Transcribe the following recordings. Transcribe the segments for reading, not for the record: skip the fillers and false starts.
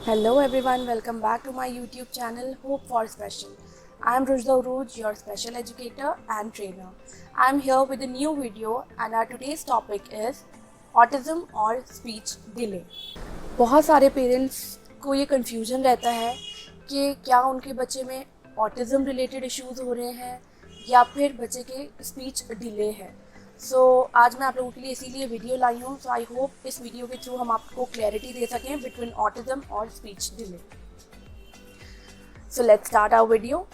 Hello everyone, welcome back to my YouTube channel Hope for Special. I am Rushda Uruj, your special educator and trainer. I am here with a new video and our today's topic is autism or speech delay. बहुत सारे parents को ये confusion रहता है कि क्या उनके बच्चे में ऑटिज़म रिलेटेड इश्यूज़ हो रहे हैं या फिर बच्चे के स्पीच डिले है। आज मैं आप लोगों के लिए इसीलिए वीडियो लाई हूँ। आई होप इस वीडियो के थ्रू हम आपको क्लैरिटी दे सकें बिटवीन ऑटिज़म और speech delay. Let's start our video.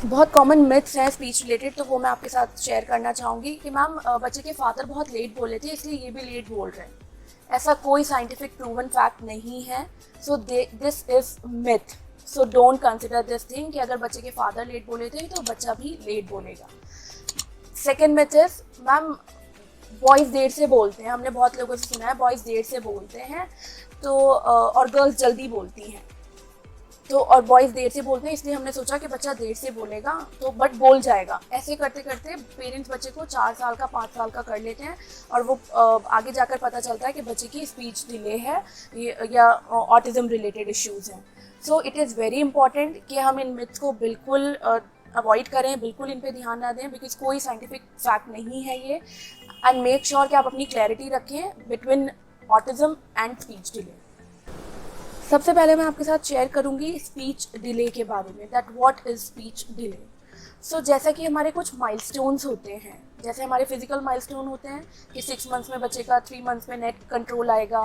बहुत कॉमन मिथ्स हैं स्पीच रिलेटेड, तो वो मैं आपके साथ शेयर करना चाहूँगी कि मैम बच्चे के फादर बहुत लेट बोले थे इसलिए ये भी लेट बोल रहे हैं। ऐसा कोई साइंटिफिक प्रूवन फैक्ट नहीं है। This is myth. Don't consider this thing कि अगर बच्चे के फादर लेट बोले थे तो बच्चा भी लेट बोलेगा। Second myth is ma'am boys देर से बोलते हैं। हमने बहुत लोगों से सुना है बॉयज़ देर से बोलते हैं और गर्ल्स जल्दी बोलती हैं। और बॉयज़ देर से बोलते हैं इसलिए हमने सोचा कि बच्चा देर से बोलेगा बट बोल जाएगा। ऐसे करते करते पेरेंट्स बच्चे को 4 साल का 5 साल का कर लेते हैं और वो आगे जाकर पता चलता है कि बच्चे की स्पीच डिले है या ऑटिज़म रिलेटेड इश्यूज़ हैं। इट इज़ वेरी इंपॉर्टेंट कि हम इन मिथ्स को बिल्कुल अवॉइड करें, बिल्कुल इन पे ध्यान ना दें बिकॉज कोई साइंटिफिक फैक्ट नहीं है ये। एंड मेक श्योर कि आप अपनी क्लैरिटी रखें between autism and speech delay. सबसे पहले मैं आपके साथ शेयर करूंगी स्पीच डिले के बारे में, that what is speech delay. जैसा कि हमारे कुछ माइलस्टोन्स होते हैं, जैसे हमारे फिजिकल माइलस्टोन होते हैं कि 6 मंथ्स में बच्चे का 3 मंथ्स में नेट कंट्रोल आएगा,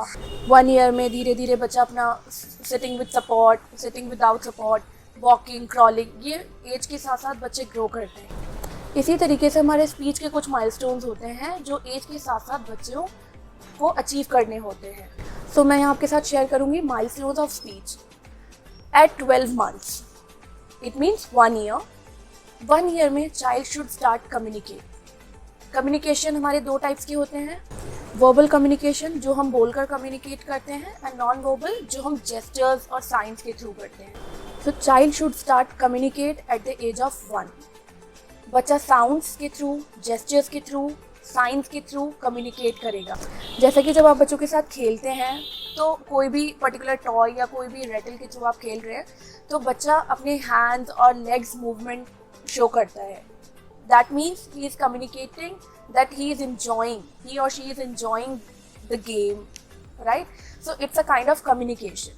1 ईयर में धीरे धीरे बच्चा अपना sitting with support, sitting without support, walking, crawling, ये एज के साथ साथ बच्चे ग्रो करते हैं। इसी तरीके से हमारे स्पीच के कुछ माइलस्टोन्स होते हैं जो एज के साथ साथ बच्चों को अचीव करने होते हैं। मैं यहाँ आपके साथ शेयर करूंगी milestones of speech. At 12 months it means 1 year. 1 year में चाइल्ड शुड स्टार्ट कम्युनिकेशन हमारे 2 टाइप्स के होते हैं, वर्बल कम्युनिकेशन जो हम बोलकर कम्युनिकेट करते हैं एंड नॉन वर्बल जो हम जेस्चर्स और साइंस के थ्रू करते हैं। Child should start communicate at the age of 1। बच्चा साउंड्स के थ्रू, जेस्चर्स के थ्रू, साइंस के थ्रू कम्युनिकेट करेगा। जैसे कि जब आप बच्चों के साथ खेलते हैं तो कोई भी पर्टिकुलर टॉय या कोई भी रेटल के थ्रू आप खेल रहे हैं तो बच्चा अपने हैंड्स और लेग्स मूवमेंट शो करता है। That means he is communicating that he और she is enjoying the game, right? It's a kind of communication.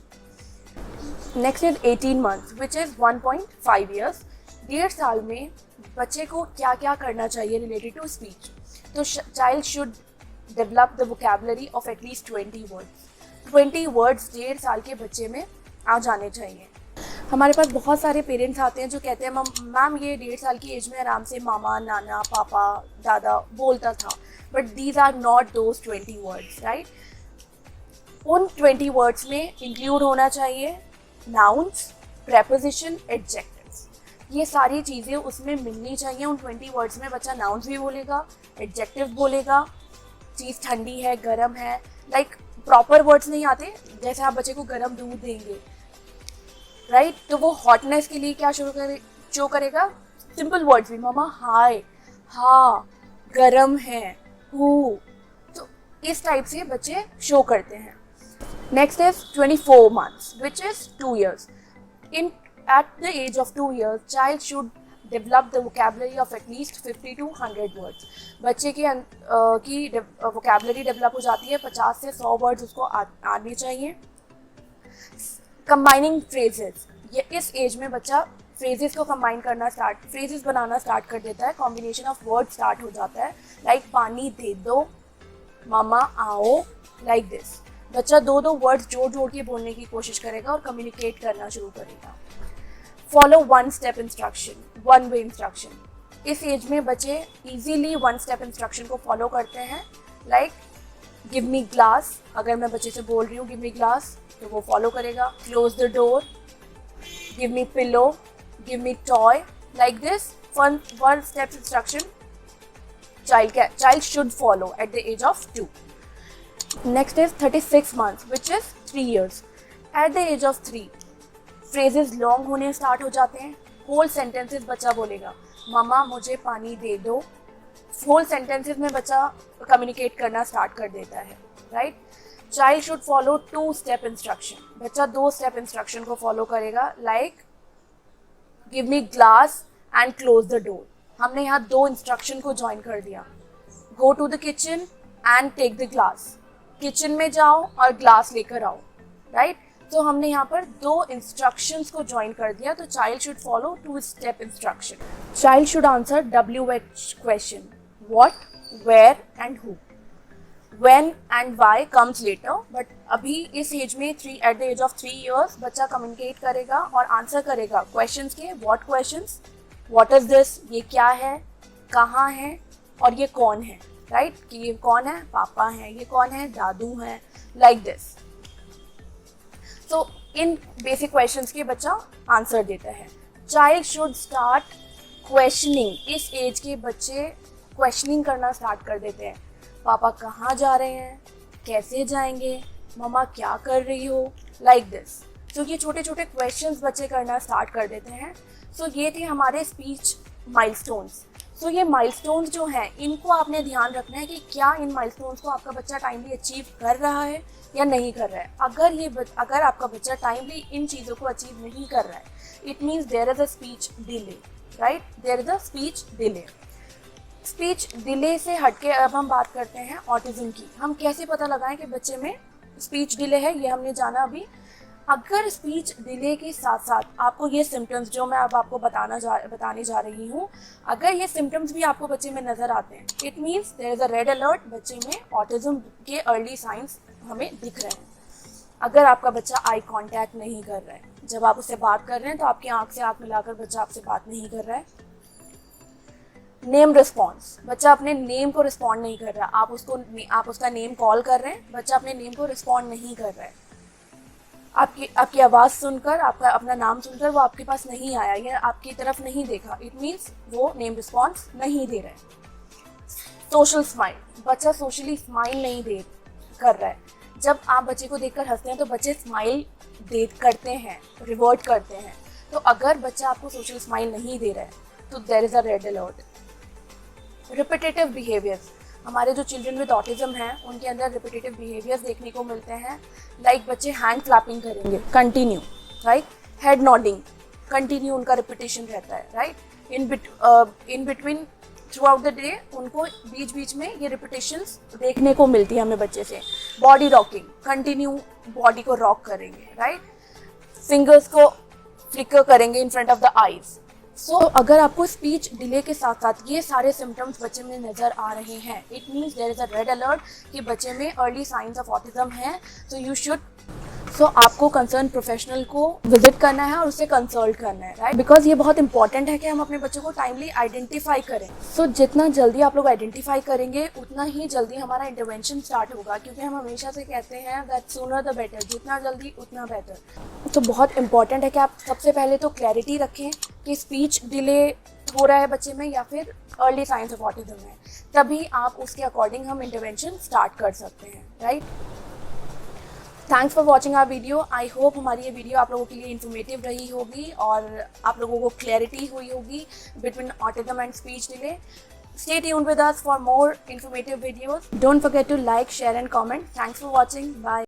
Next is 18 months which is 1.5 years. 1.5 साल में बच्चे को क्या क्या करना चाहिए related to speech. Child should develop the vocabulary of at least 20 words. 20 words 1.5 साल के बच्चे में आ जाने चाहिए। हमारे पास बहुत सारे पेरेंट्स आते हैं जो कहते हैं मैम ये 1.5 साल की एज में आराम से मामा, नाना, पापा, दादा बोलता था, but these are not those 20 words, right? उन 20 वर्ड्स में इंक्लूड होना चाहिए नाउन्स, प्रेपोजिशन, एडजेक्टिव्स। ये सारी चीज़ें उसमें मिलनी चाहिए। उन 20 वर्ड्स में बच्चा नाउन्स भी बोलेगा, एडजेक्टिव बोलेगा, चीज़ ठंडी है, गर्म है, लाइक प्रॉपर वर्ड्स नहीं आते। जैसे आप बच्चे को गर्म दूध देंगे, राइट? तो वो हॉटनेस के लिए क्या शो करेगा? सिंपल वर्ड्स भी, मामा हाय, हाँ, गर्म है, हु। तो इस टाइप से बच्चे शो करते हैं। Next is 24 months which is 2 years. At the age of 2 years, child should develop the vocabulary of at least 50 to 100 words. बच्चे की vocabulary डेवलप हो जाती है, 50 से 100 वर्ड्स उसको आने चाहिए। कंबाइनिंग फ्रेजेस, ये इस एज में बच्चा फ्रेजेस को कंबाइन करना फ्रेजेस बनाना स्टार्ट कर देता है। कॉम्बिनेशन ऑफ वर्ड स्टार्ट हो जाता है, लाइक पानी दे दो, मामा आओ, लाइक दिस। बच्चा 2 वर्ड्स जोड़ के बोलने की कोशिश करेगा और कम्युनिकेट करना शुरू करेगा। फॉलो 1 स्टेप इंस्ट्रक्शन, 1 वे इंस्ट्रक्शन। इस एज में बच्चे इजीली 1 स्टेप इंस्ट्रक्शन को फॉलो करते हैं, लाइक गिव मी ग्लास। अगर मैं बच्चे से बोल रही हूँ गिव मी ग्लास तो वो फॉलो करेगा। Close the door, give me pillow, give me toy, like this. 1 step instruction child should follow at the age of 2. Next is 36 months which is 3 years. At the age of 3 phrases long होने start हो जाते हैं, whole sentences बच्चा बोलेगा। मम्मा मुझे पानी दे दो, whole sentences में बच्चा कम्युनिकेट करना स्टार्ट कर देता है, right. Child should follow 2 step instruction, बच्चा 2 स्टेप इंस्ट्रक्शन को फॉलो करेगा, like give me glass and close the door. हमने यहाँ 2 इंस्ट्रक्शन को ज्वाइन कर दिया, go to the kitchen and take the glass, kitchen में जाओ और ग्लास लेकर आओ, राइट। तो हमने यहाँ पर 2 इंस्ट्रक्शंस को ज्वाइन कर दिया। तो child should follow 2 step instruction. Child should answer WH question, what, where and who. When and why comes later, but अभी इस एज में at the age of 3 years बच्चा कम्युनिकेट करेगा और आंसर करेगा क्वेश्चंस के। What questions, what is this, ये क्या है, कहाँ है और ये कौन है, राइट कि ये कौन है, पापा हैं, ये कौन है, दादू हैं, लाइक दिस। तो इन बेसिक क्वेश्चंस के बच्चा आंसर देता है। चाइल्ड शुड स्टार्ट क्वेश्चनिंग, इस एज के बच्चे क्वेश्चनिंग करना स्टार्ट कर देते हैं। पापा कहाँ जा रहे हैं, कैसे जाएंगे, मम्मा क्या कर रही हो, लाइक दिस। तो ये छोटे छोटे क्वेश्चंस बच्चे करना स्टार्ट कर देते हैं। सो ये थे हमारे स्पीच माइलस्टोन्स। सो ये माइलस्टोन्स जो हैं इनको आपने ध्यान रखना है कि क्या इन माइलस्टोन्स को आपका बच्चा टाइमली अचीव कर रहा है या नहीं कर रहा है। अगर आपका बच्चा टाइमली इन चीज़ों को अचीव नहीं कर रहा है, it means there is a speech delay, right, there is a speech delay. Speech delay से हटके अब हम बात करते हैं ऑटिज्म की। हम कैसे पता लगाएं कि बच्चे में स्पीच डिले है, ये हमने जाना अभी। अगर स्पीच डिले के साथ साथ आपको ये सिम्टम्स जो मैं अब आपको बताने जा रही हूँ, अगर ये सिम्टम्स भी आपको बच्चे में नज़र आते हैं, it means there is a red alert, बच्चे में ऑटिज्म के अर्ली साइंस हमें दिख रहे हैं। अगर आपका बच्चा आई कांटेक्ट नहीं कर रहा है, जब आप उससे बात कर रहे हैं तो आपकी आंख से आंख मिलाकर बच्चा आपसे बात नहीं कर रहा है। नेम रिस्पॉन्स, बच्चा अपने नेम को रिस्पॉन्ड नहीं कर रहा, आप उसका नेम कॉल कर रहे हैं, बच्चा अपने नेम को रिस्पॉन्ड नहीं कर रहा है। आपकी आवाज़ सुनकर, आपका अपना नाम सुनकर वो आपके पास नहीं आया या आपकी तरफ नहीं देखा, इट मीन्स वो नेम रिस्पॉन्स नहीं दे रहा है। सोशल स्माइल, बच्चा सोशली स्माइल नहीं कर रहा है। जब आप बच्चे को देखकर हंसते हैं तो बच्चे स्माइल करते हैं, रिवर्ट करते हैं। तो अगर बच्चा आपको सोशल स्माइल नहीं दे रहा है तो there is a red alert. Repetitive behaviours, हमारे जो चिल्ड्रन विद ऑटिज्म हैं उनके अंदर रिपीटेटिव बिहेवियर्स देखने को मिलते हैं। लाइक बच्चे हैंड क्लैपिंग करेंगे continue, right, head nodding continue, उनका रिपीटेशन रहता है, right. In between through out the day उनको बीच बीच में ये रिपीटेशंस देखने को मिलती है हमें बच्चे से। बॉडी रॉकिंग, कंटिन्यू बॉडी को रॉक करेंगे, राइट, फिंगर्स को फ्लिकर करेंगे in front of the eyes. So अगर आपको स्पीच डिले के साथ साथ ये सारे सिम्टम्स बच्चे में नज़र आ रहे हैं, it means there is a red alert कि बच्चे में अर्ली साइंस ऑफ ऑटिज्म है। सो आपको कंसर्न प्रोफेशनल को विजिट करना है और उससे कंसल्ट करना है, राइट, बिकॉज ये बहुत इंपॉर्टेंट है कि हम अपने बच्चों को टाइमली आइडेंटिफाई करें। सो जितना जल्दी आप लोग आइडेंटिफाई करेंगे उतना ही जल्दी हमारा इंटरवेंशन स्टार्ट होगा, क्योंकि हम हमेशा से कहते हैं दैट सूनर द बेटर, जितना जल्दी उतना बेटर। तो बहुत इंपॉर्टेंट है कि आप सबसे पहले तो क्लैरिटी रखें कि स्पीच डिले हो रहा है बच्चे में या फिर अर्ली साइंस ऑफ ऑटिज्म है, तभी आप उसके अकॉर्डिंग हम इंटरवेंशन स्टार्ट कर सकते हैं, right. Thanks for watching our video. I hope हमारी ये वीडियो आप लोगों के लिए इन्फॉर्मेटिव रही होगी और आप लोगों को क्लैरिटी हुई होगी between autism and speech delay. Stay tuned with us for more informative videos. Don't forget to like, share and comment. Thanks for watching. Bye.